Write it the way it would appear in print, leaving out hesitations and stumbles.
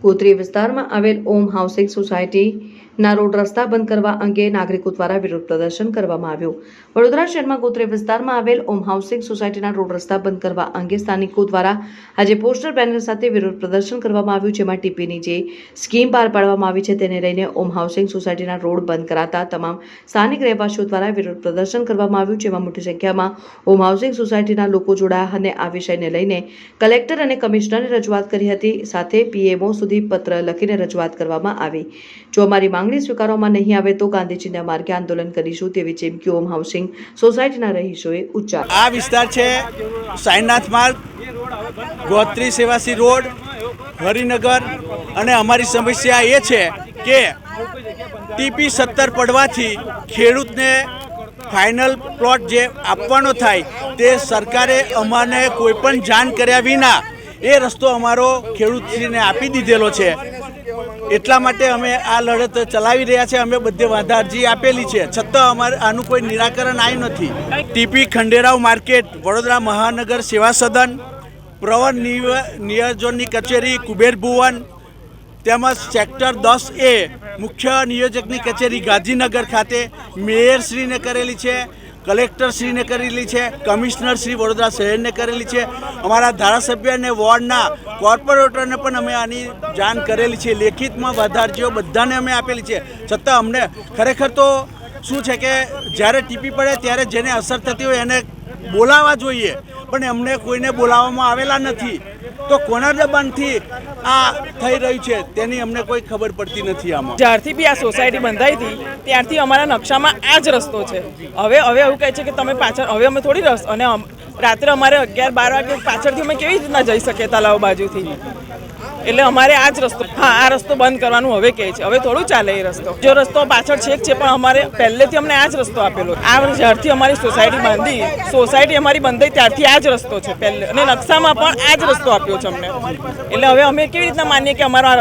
ગોત્રી વિસ્તારમાં આવેલ ઓમ હાઉસિંગ સોસાયટીના રોડ રસ્તા બંધ કરવા અંગે નાગરિકો દ્વારા વિરોધ પ્રદર્શન કરવામાં આવ્યું। વડોદરા શહેરમાં ગોત્રી વિસ્તારમાં આવેલ ઓમ હાઉસિંગ સોસાયટીના રોડ રસ્તા બંધ કરવા અંગે સ્થાનિકો દ્વારા આજે પોસ્ટર બેનર સાથે વિરોધ પ્રદર્શન કરવામાં આવ્યું, જેમાં ટીપીની જે સ્કીમ બહાર પાડવામાં આવી છે તેને લઈને ઓમ હાઉસિંગ સોસાયટીના રોડ બંધ કરાતા તમામ સ્થાનિક રહેવાસીઓ દ્વારા વિરોધ પ્રદર્શન કરવામાં આવ્યું, જેમાં મોટી સંખ્યામાં ઓમ હાઉસિંગ સોસાયટીના લોકો જોડાયા અને આ વિષયને લઈને કલેક્ટર અને કમિશનરને રજૂઆત કરી હતી। સાથે પીએમઓ સુધી પત્ર લખીને રજૂઆત કરવામાં આવી। જો અમારી માંગણી સ્વીકારવામાં નહીં આવે તો ગાંધીજીના માર્ગે આંદોલન કરીશું તેવી ચીમકી ઓમ હાઉસિંગ સોસાયટીના રહીશોએ ઉચ્ચારી। આ વિસ્તાર છે સાઈનાથ માર્ગ, ગોત્રી સેવાસી રોડ, હરિનગર, અને અમારી સમસ્યા એ છે કે ટીપી 17 પડવાથી ખેડૂતને ફાઇનલ પ્લોટ જે આપવાનો થાય તે સરકારે અમને કોઈ પણ જાણ કર્યા વિના એ રસ્તો અમારો ખેડૂતને આપી દીધેલો છે। એટલા માટે અમે આ લડત ચલાવી રહ્યા છે। અમે બધે વાંધા અરજી આપેલી છે, છતાં અમારે આનું કોઈ નિરાકરણ આવ્યું નથી। ટીપી ખંડેરાવ માર્કેટ, વડોદરા મહાનગર સેવા સદન, પ્રવર નિયોજનની કચેરી કુબેર ભુવન, તેમજ સેક્ટર 10A મુખ્ય નિયોજકની કચેરી ગાંધીનગર ખાતે મેયરશ્રીને કરેલી છે, કલેક્ટરશ્રીને કરેલી છે, કમિશનરશ્રી વડોદરા શહેરને કરેલી છે, અમારા ધારાસભ્ય અને વોર્ડના કોર્પોરેટરને પણ અમે આની જાણ કરેલી છે। લેખિતમાં વધારજીઓ બધાને અમે આપેલી છે, છતાં અમને ખરેખર તો શું છે કે જ્યારે ટીપી પડે ત્યારે જેને અસર થતી હોય એને બોલાવવા જોઈએ, પણ એમને કોઈને બોલાવવામાં આવેલા નથી। તો કોના દબાણથી આ થઈ રહ્યું છે તેની અમને કોઈ ખબર પડતી નથી। આમાં જ્યારથી બી આ સોસાયટી બંધાઈ હતી ત્યારથી અમારા નકશામાં આ જ રસ્તો છે। હવે એવું કહે છે કે તમે પાછળ, હવે અમે થોડી રસ્તો, અને રાત્રે અમારે 11-12 વાગે પાછળથી અમે કેવી રીતના જઈ શકીએ તલાવ બાજુથી? એટલે અમારે આ જ રસ્તો, હા આ રસ્તો બંધ કરવાનું હવે કહે છે। હવે થોડું ચાલે એ રસ્તો, જો રસ્તો પાછળ છેક છે, પણ અમારે પહેલેથી અમને આ જ રસ્તો આપેલો। આ જ્યારથી અમારી સોસાયટી અમારી બંધાઈ ત્યારથી આ જ રસ્તો છે પહેલે, અને નકશામાં પણ આ જ રસ્તો આપ્યો છે અમને। એટલે હવે અમે કેવી રીતના માનીએ કે અમારો આ